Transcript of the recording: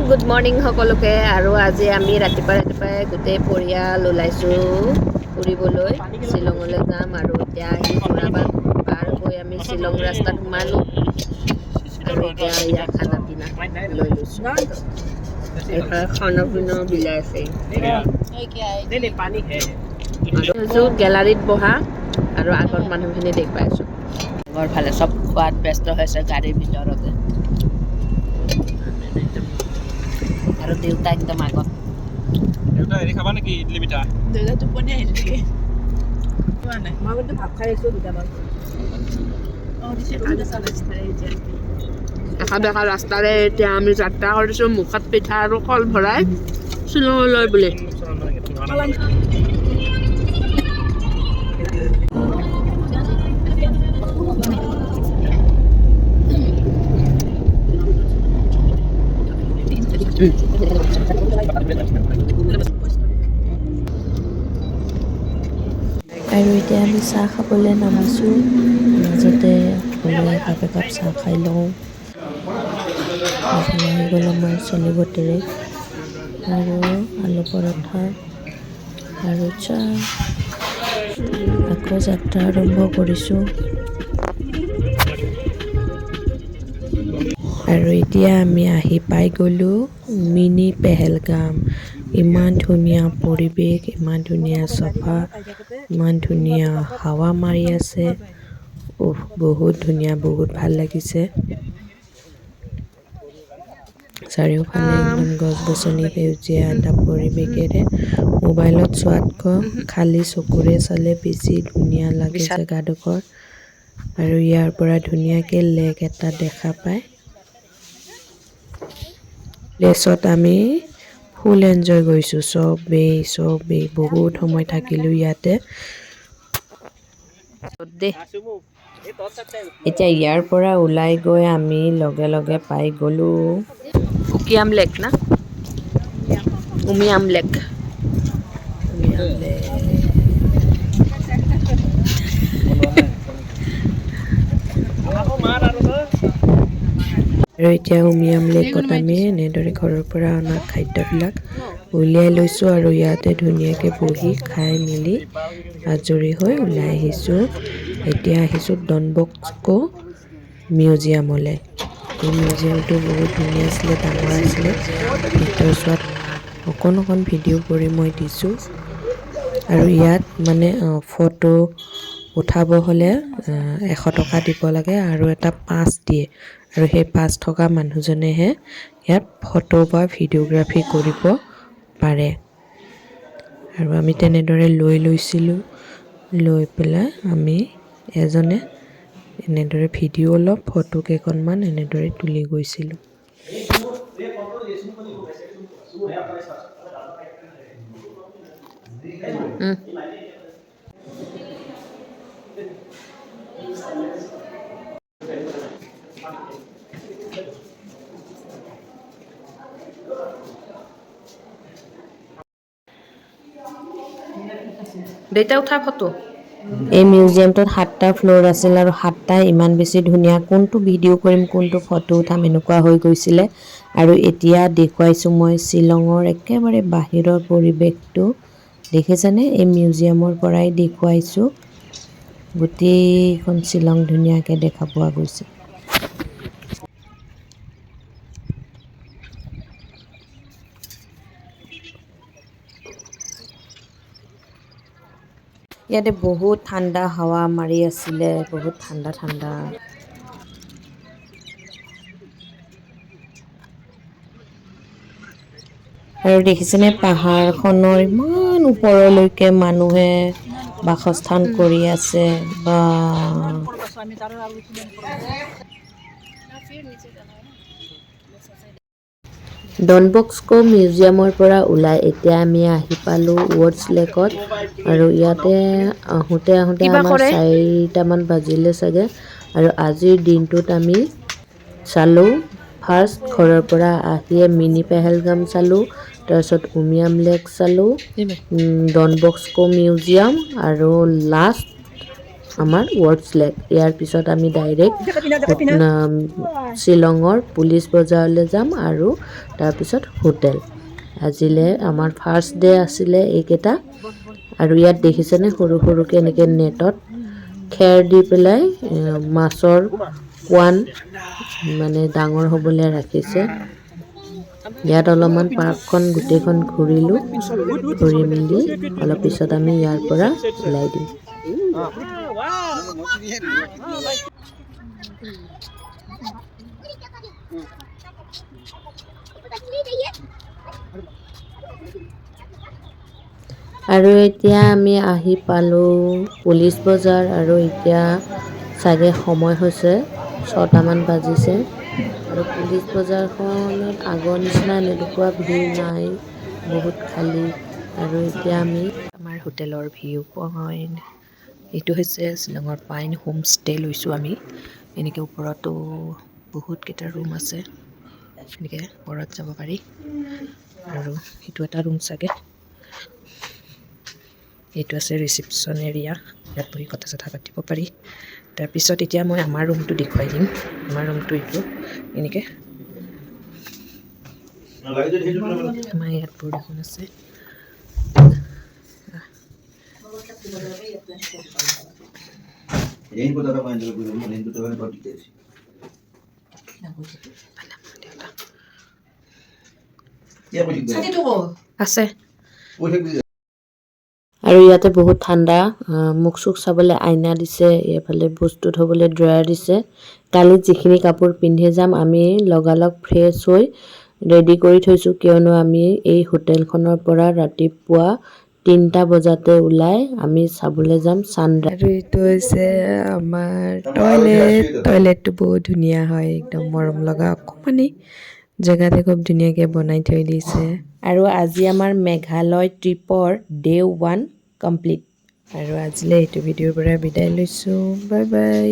Good morning সকলোকে। আৰু আজি আমি ৰাতিপুৱাই গোটেই পৰিয়াল ওলাইছোঁ ফুৰিবলৈ। শ্বিলঙলৈ যাম আৰু এতিয়া আহি যোৰাবাট পাৰ হৈ আমি শ্বিলং ৰাস্তাত সোমালোঁ আৰু এতিয়া ইয়াৰ খানা পিনা লৈ লৈছোঁ। এইফালে খানা পিনা বিলাই আছে আৰু গেলাৰীত বহা আৰু আগত মানুহখিনি দেখ পাইছোঁ। আগৰ ফালে চব খোৱাত ব্যস্ত হৈছে গাড়ীৰ ভিতৰতে আৰু দেউতা একদম আগত। দেউতা হেৰি খাবা নেকি ইডলি পিঠা? দেউতা টোপনি আহিল নেকি? মই কিন্তু ভাত খাই আছোঁ দুটামান। একা বেকা ৰাস্তাৰে এতিয়া আমি যাত্ৰা কৰিছোঁ মুখত পিঠা আৰু কল ভৰাই শ্বিলঙলৈ বুলি। আৰু এতিয়া আমি চাহ খাবলৈ নামিছোঁ। মাজতে সকলোৱে একাপ চাহ খাই লওঁ। এইফালে আহি গ'ল আমাৰ চলিবতেৰে আৰু আলু পৰঠা আৰু চাহ। আকৌ যাত্ৰা আৰম্ভ কৰিছোঁ। আৰু এতিয়া আমি আহি পাই গ'লোঁ মিনি পেহেলগাম। ইমান ধুনীয়া পৰিৱেশ, ইমান ধুনীয়া চফা, ইমান ধুনীয়া হাৱা মাৰি আছে। বহুত ধুনীয়া, বহুত ভাল লাগিছে। চাৰিওফালে একদম গছ-গছনি সেউজীয়া এটা পৰিৱেশেৰে মোবাইলত চোৱাতকৈ খালী চকুৰে চালে বেছি ধুনীয়া লাগে জেগাডোখৰ। আৰু ইয়াৰ পৰা ধুনীয়াকৈ লেক এটা দেখা পায়। প্লেছত আমি ফুল এনজয় কৰিছোঁ চবেই বহুত সময় থাকিলোঁ ইয়াতে। এতিয়া ইয়াৰ পৰা ওলাই গৈ আমি লগে লগে পাই গ'লোঁ উকিয়াম লেক না উমিয়াম লেক। আৰু এতিয়া উমিয়াম লেকত আমি এনেদৰে ঘৰৰ পৰা অনা খাদ্যবিলাক উলিয়াই লৈছোঁ আৰু ইয়াতে ধুনীয়াকৈ বহি খাই মেলি আজৰি হৈ ওলাই আহিছোঁ। এতিয়া আহিছোঁ ডন বস্কো মিউজিয়ামলৈ। এই মিউজিয়ামটো বহুত ধুনীয়া আছিলে, ডাঙৰ আছিলে। ভিতৰচোৱাত অকণ ভিডিঅ' কৰি মই দিছোঁ। আৰু ইয়াত মানে ফটো উঠাব হ'লে 100 টকা দিব লাগে আৰু এটা পাছ দিয়ে। আৰু সেই পাছ থকা মানুহজনেহে ইয়াত ফটো বা ভিডিঅ'গ্ৰাফী কৰিব পাৰে। আৰু আমি তেনেদৰে লৈছিলোঁ। লৈ পেলাই আমি এজনে এনেদৰে ভিডিঅ' অলপ ফটো কেইখনমান এনেদৰে তুলি গৈছিলোঁ। দেউতা উঠা ফটো। এই মিউজিয়ামটোত 7টা ফ্ল'ৰ আছিল আৰু 7টাই ইমান বেছি ধুনীয়া। কোনটো ভিডিঅ' কৰিম, কোনটো ফটো উঠাম এনেকুৱা হৈ গৈছিলে। আৰু এতিয়া দেখুৱাইছোঁ মই শ্বিলঙৰ একেবাৰে বাহিৰৰ পৰিৱেশটো। দেখিছেনে? এই মিউজিয়ামৰ পৰাই দেখুৱাইছোঁ। গোটেইখন শ্বিলং ধুনীয়াকৈ দেখা পোৱা গৈছে। ইয়াতে বহুত ঠাণ্ডা হাৱা মাৰি আছিলে, বহুত ঠাণ্ডা। আৰু দেখিছেনে পাহাৰখনৰ ইমান ওপৰলৈকে মানুহে বাসস্থান কৰি আছে। ডন বস্কো মিউজিয়ামৰ পৰা ওলাই এতিয়া আমি আহি পালোঁ ৱৰ্ডছ লেকত। আৰু ইয়াতে আহোঁতে কিবা আমাৰ কৰে 4টামান বাজিলে চাগে। আৰু আজিৰ দিনটোত আমি চালোঁ ফাৰ্ষ্ট ঘৰৰ পৰা আহিয়ে মিনি পেহেলগাম চালোঁ, তাৰপিছত উমিয়াম লেক চালোঁ, ডন বস্কো মিউজিয়াম আৰু লাষ্ট আমাৰ ৱৰ্ডছ লেক। ইয়াৰ পিছত আমি ডাইৰেক্ট শ্বিলঙৰ পুলিচ বজাৰলৈ যাম আৰু তাৰপিছত হোটেল। আজিলে আমাৰ ফাৰ্ষ্ট ডে আছিলে এইকেইটা। আৰু ইয়াত দেখিছেনে সৰু সৰুকৈ এনেকৈ নেটত খেৰ দি পেলাই মাছৰ পোৱান মানে ডাঙৰ হ'বলৈ ৰাখিছে। ইয়াত অলপমান পাৰ্কখন গোটেইখন ঘূৰিলোঁ। ঘূৰি মেলি অলপ পিছত আমি ইয়াৰ পৰা ওলাই দিম। আৰু এতিয়া আমি আহি পালোঁ পুলিচ বজাৰ। আৰু এতিয়া চাগে সময় হৈছে 6টামান বাজিছে। আৰু পুলিচ বজাৰখনত আগৰ নিচিনা এনেকুৱা ভিৰ নাই, বহুত খালী। আৰু এতিয়া আমি আমাৰ হোটেলৰ ভিউ পইণ্ট, এইটো হৈছে শ্বিলঙৰ পাইন হোম ষ্টে লৈছোঁ আমি। এনেকৈ ওপৰতো বহুতকেইটা ৰুম আছে, এনেকৈ ওপৰত যাব পাৰি। আৰু সেইটো এটা ৰুম চাগে। এইটো আছে ৰিচিপশ্যন এৰিয়া, ইয়াত বহি কথা চথা পাতিব পাৰি। তাৰপিছত এতিয়া মই আমাৰ ৰুমটো দেখুৱাই দিম। আমাৰ ৰুমটো এইটো এনেকৈ। আমাৰ ইয়াত বৰষুণ আছে। আছে আৰু ইয়াতে বহুত ঠাণ্ডা। মুখ চুখ চাবলৈ আইনা দিছে, এইফালে বস্তু থ'বলৈ ড্ৰয়াৰ দিছে। কালিত যিখিনি কাপোৰ পিন্ধি যাম আমি লগালগ ফ্ৰেছ হৈ ৰেডি কৰি থৈছোঁ, কিয়নো আমি এই হোটেলখনৰ পৰা ৰাতিপুৱা 3টা বজাতে ওলাই আমি চাবলৈ যাম ছানৰাইজ। আৰু এইটো হৈছে আমাৰ টয়লেটটো বহুত ধুনীয়া হয়, একদম মৰম লগা অকণমানি জেগাতে খুব ধুনীয়াকৈ বনাই থৈ দিছে। আৰু আজি আমাৰ মেঘালয় ট্ৰিপৰ ডে 1 কমপ্লিট। আৰু আজিলৈ এইটো ভিডিঅ'ৰ পৰা বিদায় লৈছোঁ। Bye bye.